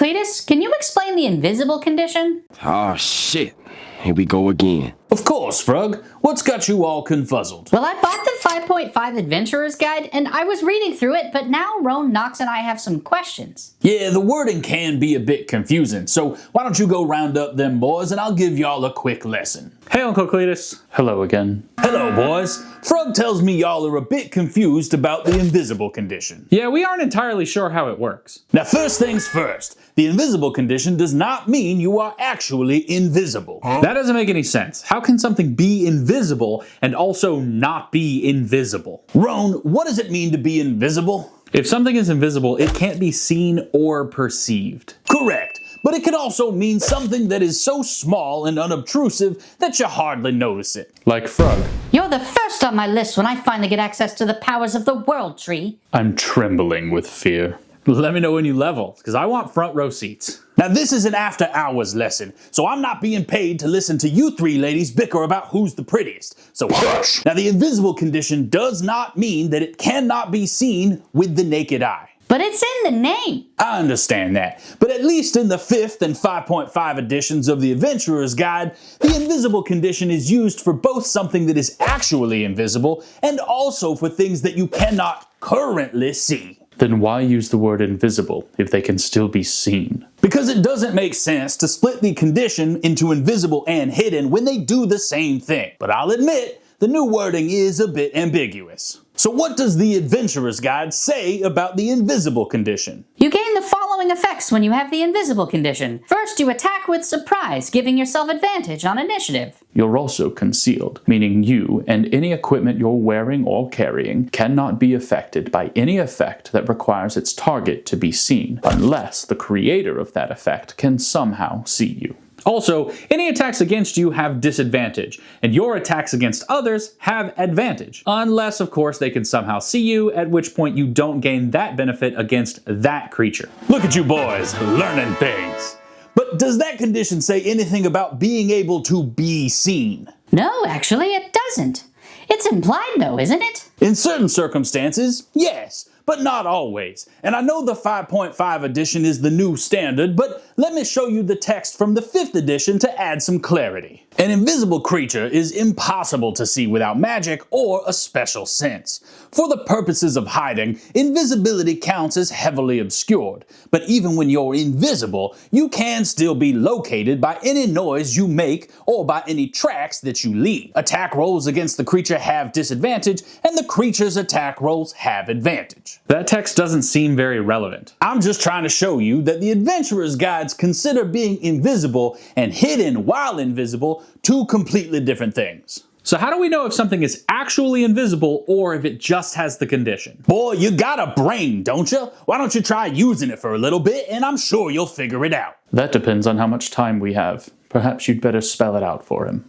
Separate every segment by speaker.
Speaker 1: Cletus, can you explain the invisible condition?
Speaker 2: Oh, shit. Here we go again.
Speaker 3: Of course, Frog. What's got you all confuzzled?
Speaker 1: Well, I bought the 5.5 Adventurer's Guide, and I was reading through it, but now Roan, Nox, and I have some questions.
Speaker 3: Yeah, the wording can be a bit confusing, so why don't you go round up them boys and I'll give y'all a quick lesson.
Speaker 4: Hey, Uncle Cletus. Hello again.
Speaker 3: Hello, boys. Frog tells me y'all are a bit confused about the invisible condition.
Speaker 4: Yeah, we aren't entirely sure how it works.
Speaker 3: Now, first things first. The invisible condition does not mean you are actually invisible.
Speaker 4: That doesn't make any sense. How can something be invisible and also not be invisible?
Speaker 3: Roan, what does it mean to be invisible?
Speaker 4: If something is invisible, it can't be seen or perceived.
Speaker 3: Correct. But it can also mean something that is so small and unobtrusive that you hardly notice it.
Speaker 4: Like Frog.
Speaker 1: You're the first on my list when I finally get access to the powers of the World Tree.
Speaker 4: I'm trembling with fear. Let me know when you level, because I want front row seats.
Speaker 3: Now, this is an after-hours lesson, so I'm not being paid to listen to you three ladies bicker about who's the prettiest. So hush! Now, the invisible condition does not mean that it cannot be seen with the naked eye.
Speaker 1: But it's in the name.
Speaker 3: I understand that, but at least in the 5th and 5.5 editions of the Adventurer's Guide, the invisible condition is used for both something that is actually invisible and also for things that you cannot currently see.
Speaker 4: Then why use the word invisible if they can still be seen?
Speaker 3: Because it doesn't make sense to split the condition into invisible and hidden when they do the same thing. But I'll admit, the new wording is a bit ambiguous. So what does the Adventurer's Guide say about the invisible condition?
Speaker 1: You gain the following effects when you have the invisible condition. First, you attack with surprise, giving yourself advantage on initiative.
Speaker 4: You're also concealed, meaning you and any equipment you're wearing or carrying cannot be affected by any effect that requires its target to be seen, unless the creator of that effect can somehow see you. Also, any attacks against you have disadvantage, and your attacks against others have advantage. Unless, of course, they can somehow see you, at which point you don't gain that benefit against that creature.
Speaker 3: Look at you boys, learning things. But does that condition say anything about being able to be seen?
Speaker 1: No, actually, it doesn't. It's implied, though, isn't it?
Speaker 3: In certain circumstances, yes, but not always. And I know the 5.5 edition is the new standard, but let me show you the text from the 5th edition to add some clarity. An invisible creature is impossible to see without magic or a special sense. For the purposes of hiding, invisibility counts as heavily obscured, but even when you're invisible, you can still be located by any noise you make or by any tracks that you leave. Attack rolls against the creature have disadvantage, and the creature's attack rolls have advantage.
Speaker 4: That text doesn't seem very relevant.
Speaker 3: I'm just trying to show you that the Adventurer's Guides consider being invisible and hidden while invisible two completely different things.
Speaker 4: So how do we know if something is actually invisible or if it just has the condition?
Speaker 3: Boy, you got a brain, don't you? Why don't you try using it for a little bit and I'm sure you'll figure it out.
Speaker 4: That depends on how much time we have. Perhaps you'd better spell it out for him.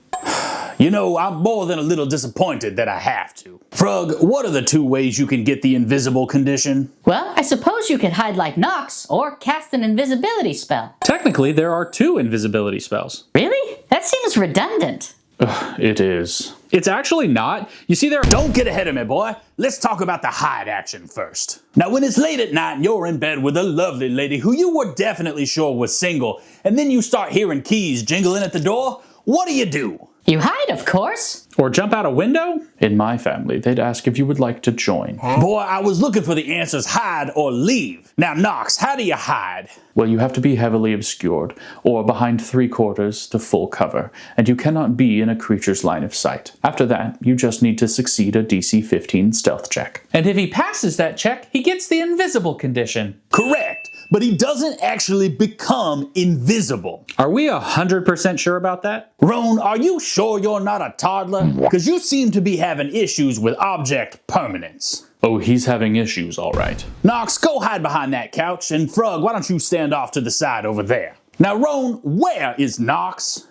Speaker 3: You know, I'm more than a little disappointed that I have to. Frog, what are the two ways you can get the invisible condition?
Speaker 1: Well, I suppose you could hide like Nox or cast an invisibility spell.
Speaker 4: Technically, there are 2 invisibility spells.
Speaker 1: Really? That seems redundant.
Speaker 4: It is. It's actually not. You see,
Speaker 3: Don't get ahead of me, boy. Let's talk about the hide action first. Now, when it's late at night and you're in bed with a lovely lady who you were definitely sure was single, and then you start hearing keys jingling at the door, what do?
Speaker 1: You hide, of course.
Speaker 4: Or jump out a window? In my family, they'd ask if you would like to join.
Speaker 3: Boy, I was looking for the answers hide or leave. Now, Nox, how do you hide?
Speaker 4: Well, you have to be heavily obscured, or behind 3/4 to full cover, and you cannot be in a creature's line of sight. After that, you just need to succeed a DC 15 stealth check. And if he passes that check, he gets the invisible condition.
Speaker 3: Correct, but he doesn't actually become invisible.
Speaker 4: Are we 100% sure about that?
Speaker 3: Roan, are you sure you're not a toddler? Because you seem to be having issues with object permanence.
Speaker 4: Oh, he's having issues, all right.
Speaker 3: Nox, go hide behind that couch, and Frog, why don't you stand off to the side over there? Now, Roan, where is Nox?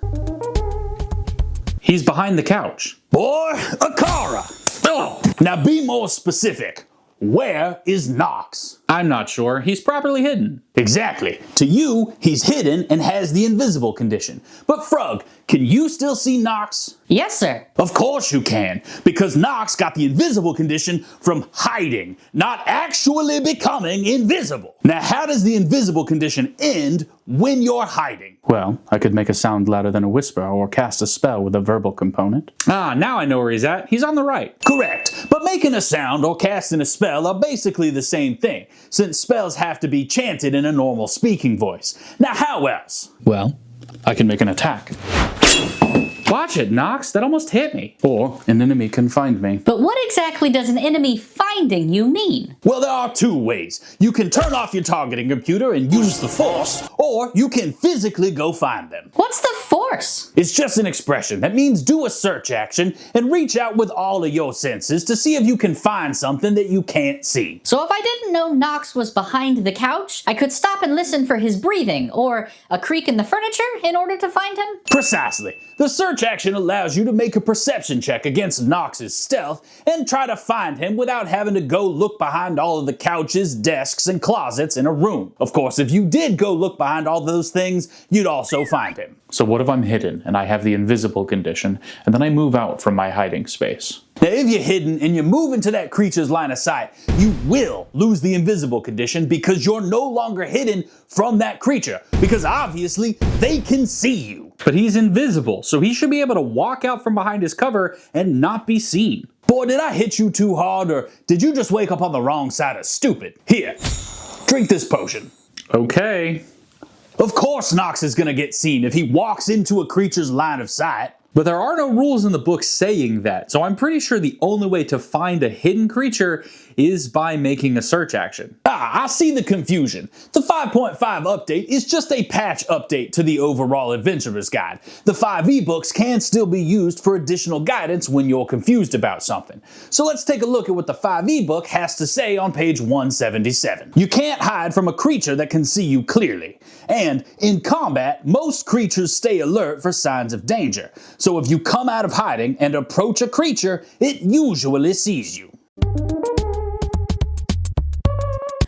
Speaker 4: He's behind the couch.
Speaker 3: Boy, Akara! Oh. Now be more specific. Where is Nox?
Speaker 4: I'm not sure. He's properly hidden.
Speaker 3: Exactly. To you, he's hidden and has the invisible condition. But Frog, can you still see Nox?
Speaker 1: Yes, sir.
Speaker 3: Of course you can, because Nox got the invisible condition from hiding, not actually becoming invisible. Now, how does the invisible condition end when you're hiding?
Speaker 4: Well, I could make a sound louder than a whisper or cast a spell with a verbal component. Ah, now I know where he's at. He's on the right.
Speaker 3: Correct, but making a sound or casting a spell are basically the same thing, since spells have to be chanted in a normal speaking voice. Now, how else?
Speaker 4: Well, I can make an attack. Watch it, Nox. That almost hit me. Or an enemy can find me.
Speaker 1: But what exactly does an enemy finding you mean?
Speaker 3: Well, there are two ways. You can turn off your targeting computer and use the Force, or you can physically go find them.
Speaker 1: What's the Force?
Speaker 3: It's just an expression that means do a search action and reach out with all of your senses to see if you can find something that you can't see.
Speaker 1: So if I didn't know Nox was behind the couch, I could stop and listen for his breathing or a creak in the furniture in order to find him?
Speaker 3: Precisely. The search action allows you to make a perception check against Nox's stealth and try to find him without having to go look behind all of the couches, desks, and closets in a room. Of course, if you did go look behind all those things, you'd also find him.
Speaker 4: So what if I'm hidden and I have the invisible condition, and then I move out from my hiding space?
Speaker 3: Now, if you're hidden and you move into that creature's line of sight, you will lose the invisible condition because you're no longer hidden from that creature, because obviously they can see you.
Speaker 4: But he's invisible, so he should be able to walk out from behind his cover and not be seen.
Speaker 3: Boy, did I hit you too hard, or did you just wake up on the wrong side of stupid? Here, drink this potion.
Speaker 4: Okay.
Speaker 3: Of course Nox is gonna get seen if he walks into a creature's line of sight.
Speaker 4: But there are no rules in the book saying that, so I'm pretty sure the only way to find a hidden creature is by making a search action.
Speaker 3: I see the confusion. The 5.5 update is just a patch update to the overall Adventurer's Guide. The 5 ebooks can still be used for additional guidance when you're confused about something. So let's take a look at what the 5 ebook has to say on page 177. You can't hide from a creature that can see you clearly. And in combat, most creatures stay alert for signs of danger. So if you come out of hiding and approach a creature, it usually sees you.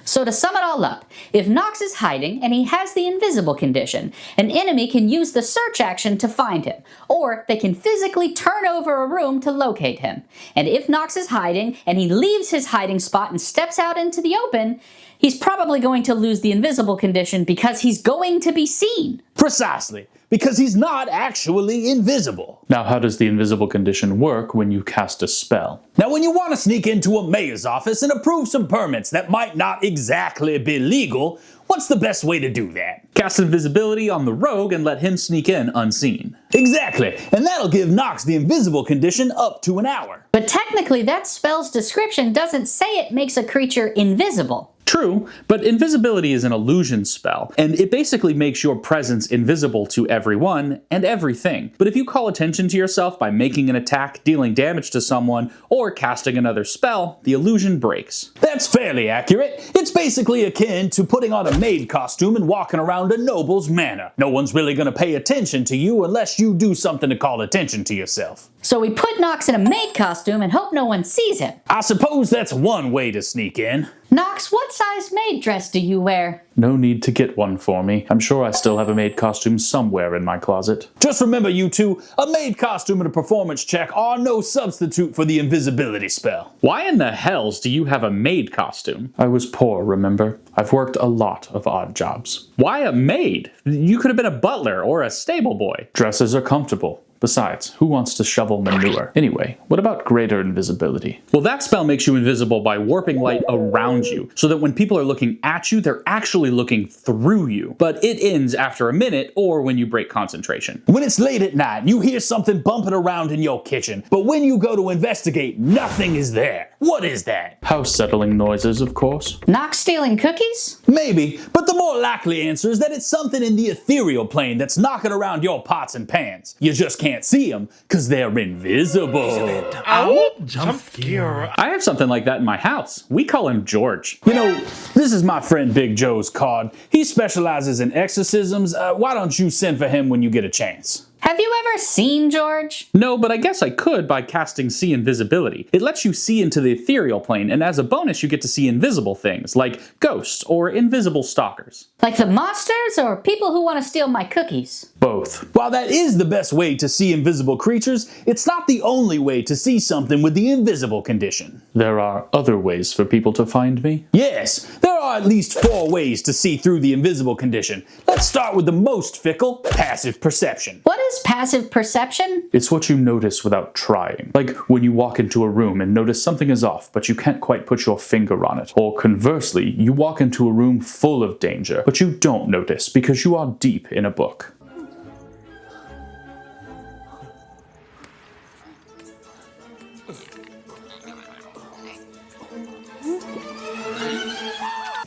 Speaker 1: So to sum it all up, if Nox is hiding and he has the invisible condition, an enemy can use the search action to find him, or they can physically turn over a room to locate him. And if Nox is hiding and he leaves his hiding spot and steps out into the open, he's probably going to lose the invisible condition because he's going to be seen.
Speaker 3: Precisely, because he's not actually invisible.
Speaker 4: Now, how does the invisible condition work when you cast a spell?
Speaker 3: Now, when you want to sneak into a mayor's office and approve some permits that might not exactly be legal, what's the best way to do that?
Speaker 4: Cast invisibility on the rogue and let him sneak in unseen.
Speaker 3: Exactly, and that'll give Nox the invisible condition up to an hour.
Speaker 1: But technically that spell's description doesn't say it makes a creature invisible.
Speaker 4: True, but invisibility is an illusion spell, and it basically makes your presence invisible to everyone and everything. But if you call attention to yourself by making an attack, dealing damage to someone, or casting another spell, the illusion breaks.
Speaker 3: That's fairly accurate. It's basically akin to putting on a maid costume and walking around a noble's manor. No one's really gonna pay attention to you unless you do something to call attention to yourself.
Speaker 1: So we put Nox in a maid costume and hope no one sees him.
Speaker 3: I suppose that's one way to sneak in.
Speaker 1: Nox, what size maid dress do you wear?
Speaker 4: No need to get one for me. I'm sure I still have a maid costume somewhere in my closet.
Speaker 3: Just remember, you two, a maid costume and a performance check are no substitute for the invisibility spell.
Speaker 4: Why in the hells do you have a maid costume? I was poor, remember? I've worked a lot of odd jobs. Why a maid? You could have been a butler or a stable boy. Dresses are comfortable. Besides, who wants to shovel manure? Anyway, what about greater invisibility? Well, that spell makes you invisible by warping light around you, so that when people are looking at you, they're actually looking through you. But it ends after a minute or when you break concentration.
Speaker 3: When it's late at night and you hear something bumping around in your kitchen, but when you go to investigate, nothing is there. What is that?
Speaker 4: House settling noises, of course.
Speaker 1: Nox stealing cookies?
Speaker 3: Maybe, but the more likely answer is that it's something in the ethereal plane that's knocking around your pots and pans. You just can't see them because they're invisible.
Speaker 5: Ow! Jump scare.
Speaker 4: I have something like that in my house. We call him George.
Speaker 3: You know, this is my friend Big Joe's card. He specializes in exorcisms. Why don't you send for him when you get a chance?
Speaker 1: Have you ever seen George?
Speaker 4: No, but I guess I could by casting See Invisibility. It lets you see into the ethereal plane, and as a bonus you get to see invisible things, like ghosts or invisible stalkers.
Speaker 1: Like the monsters or people who want to steal my cookies?
Speaker 4: Both.
Speaker 3: While that is the best way to see invisible creatures, it's not the only way to see something with the invisible condition.
Speaker 4: There are other ways for people to find me?
Speaker 3: Yes, there are at least 4 ways to see through the invisible condition. Let's start with the most fickle, passive perception.
Speaker 1: What is passive perception?
Speaker 4: It's what you notice without trying. Like when you walk into a room and notice something is off, but you can't quite put your finger on it. Or conversely, you walk into a room full of danger, but you don't notice because you are deep in a book.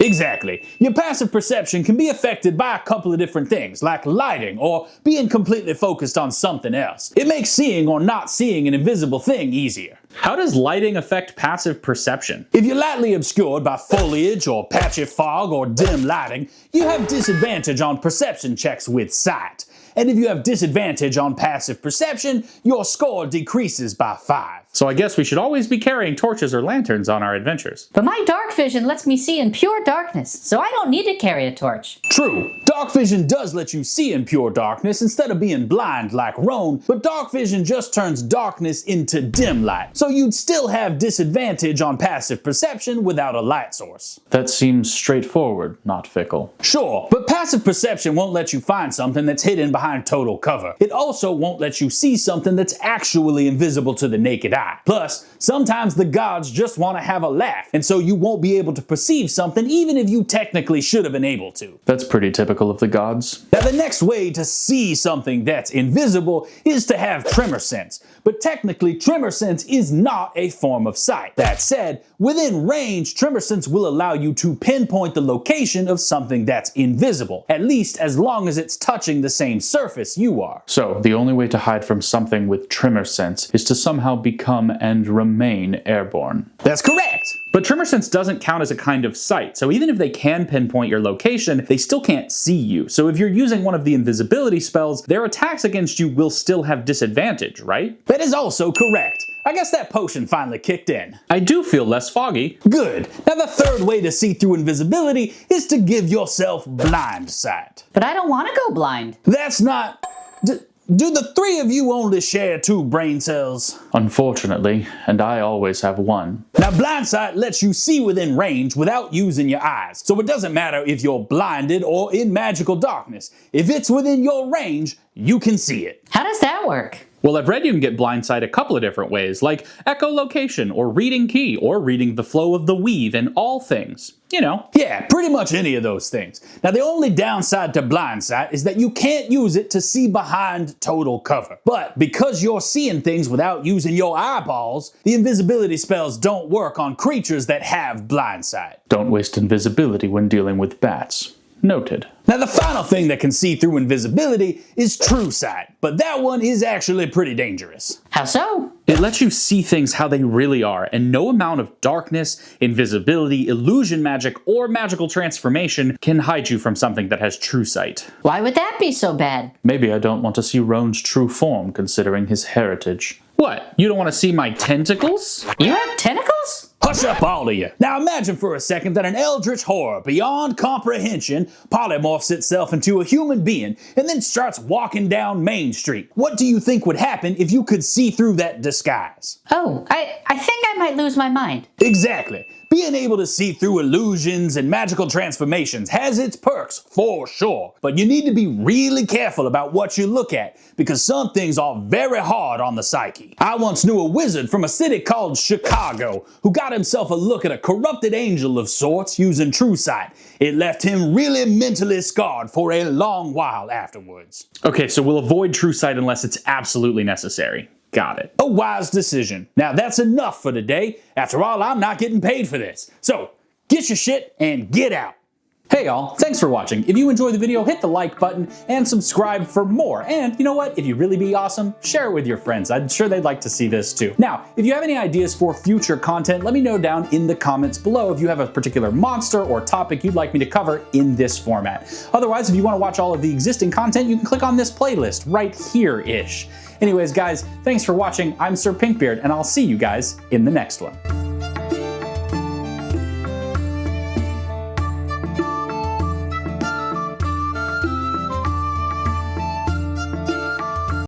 Speaker 3: Exactly. Your passive perception can be affected by a couple of different things, like lighting or being completely focused on something else. It makes seeing or not seeing an invisible thing easier.
Speaker 4: How does lighting affect passive perception?
Speaker 3: If you're lightly obscured by foliage or patchy fog or dim lighting, you have disadvantage on perception checks with sight. And if you have disadvantage on passive perception, your score decreases by 5.
Speaker 4: So I guess we should always be carrying torches or lanterns on our adventures.
Speaker 1: But my dark vision lets me see in pure darkness, so I don't need to carry a torch.
Speaker 3: True, dark vision does let you see in pure darkness instead of being blind like Roan, but dark vision just turns darkness into dim light, so you'd still have disadvantage on passive perception without a light source.
Speaker 4: That seems straightforward, not fickle.
Speaker 3: Sure, but passive perception won't let you find something that's hidden behind total cover. It also won't let you see something that's actually invisible to the naked eye. Plus, sometimes the gods just want to have a laugh, and so you won't be able to perceive something even if you technically should have been able to.
Speaker 4: That's pretty typical of the gods.
Speaker 3: Now the next way to see something that's invisible is to have Tremorsense, but technically Tremorsense is not a form of sight. That said, within range, Tremorsense will allow you to pinpoint the location of something that's invisible, at least as long as it's touching the same surface you are.
Speaker 4: So, the only way to hide from something with Tremorsense is to somehow become and remain airborne.
Speaker 3: That's correct!
Speaker 4: But Tremorsense doesn't count as a kind of sight, so even if they can pinpoint your location, they still can't see you. So if you're using one of the invisibility spells, their attacks against you will still have disadvantage, right?
Speaker 3: That is also correct. I guess that potion finally kicked in.
Speaker 4: I do feel less foggy.
Speaker 3: Good. Now the third way to see through invisibility is to give yourself Blindsight.
Speaker 1: But I don't want to go blind.
Speaker 3: That's not... Do the 3 of you only share 2 brain cells?
Speaker 4: Unfortunately, and I always have one.
Speaker 3: Now Blindsight lets you see within range without using your eyes, so it doesn't matter if you're blinded or in magical darkness. If it's within your range, you can see it.
Speaker 1: How does that work?
Speaker 4: Well, I've read you can get Blindsight a couple of different ways, like echolocation, or reading key, or reading the flow of the weave in all things. You know.
Speaker 3: Yeah, pretty much any of those things. Now the only downside to Blindsight is that you can't use it to see behind total cover. But because you're seeing things without using your eyeballs, the invisibility spells don't work on creatures that have Blindsight.
Speaker 4: Don't waste invisibility when dealing with bats. Noted.
Speaker 3: Now the final thing that can see through invisibility is True Sight, but that one is actually pretty dangerous.
Speaker 1: How so?
Speaker 4: It lets you see things how they really are, and no amount of darkness, invisibility, illusion magic, or magical transformation can hide you from something that has True Sight.
Speaker 1: Why would that be so bad?
Speaker 4: Maybe I don't want to see Roan's true form, considering his heritage. What? You don't want to see my tentacles?
Speaker 1: You have tentacles?
Speaker 3: Hush up, all of you. Now imagine for a second that an eldritch horror beyond comprehension polymorphs itself into a human being and then starts walking down Main Street. What do you think would happen if you could see through that disguise?
Speaker 1: Oh, I think I might lose my mind.
Speaker 3: Exactly. Being able to see through illusions and magical transformations has its perks, for sure. But you need to be really careful about what you look at, because some things are very hard on the psyche. I once knew a wizard from a city called Chicago who got himself a look at a corrupted angel of sorts using True Sight. It left him really mentally scarred for a long while afterwards.
Speaker 4: Okay, so we'll avoid True Sight unless it's absolutely necessary. Got it.
Speaker 3: A wise decision. Now that's enough for today. After all, I'm not getting paid for this. So, get your shit and get out. Hey y'all, thanks for watching. If you enjoyed the video, hit the like button and subscribe for more. And you know what? If you really be awesome, share it with your friends. I'm sure they'd like to see this too. Now, if you have any ideas for future content, let me know down in the comments below if you have a particular monster or topic you'd like me to cover in this format. Otherwise, if you want to watch all of the existing content, you can click on this playlist right here-ish. Anyways, guys, thanks for watching. I'm Sir Pinkbeard, and I'll see you guys in the next one.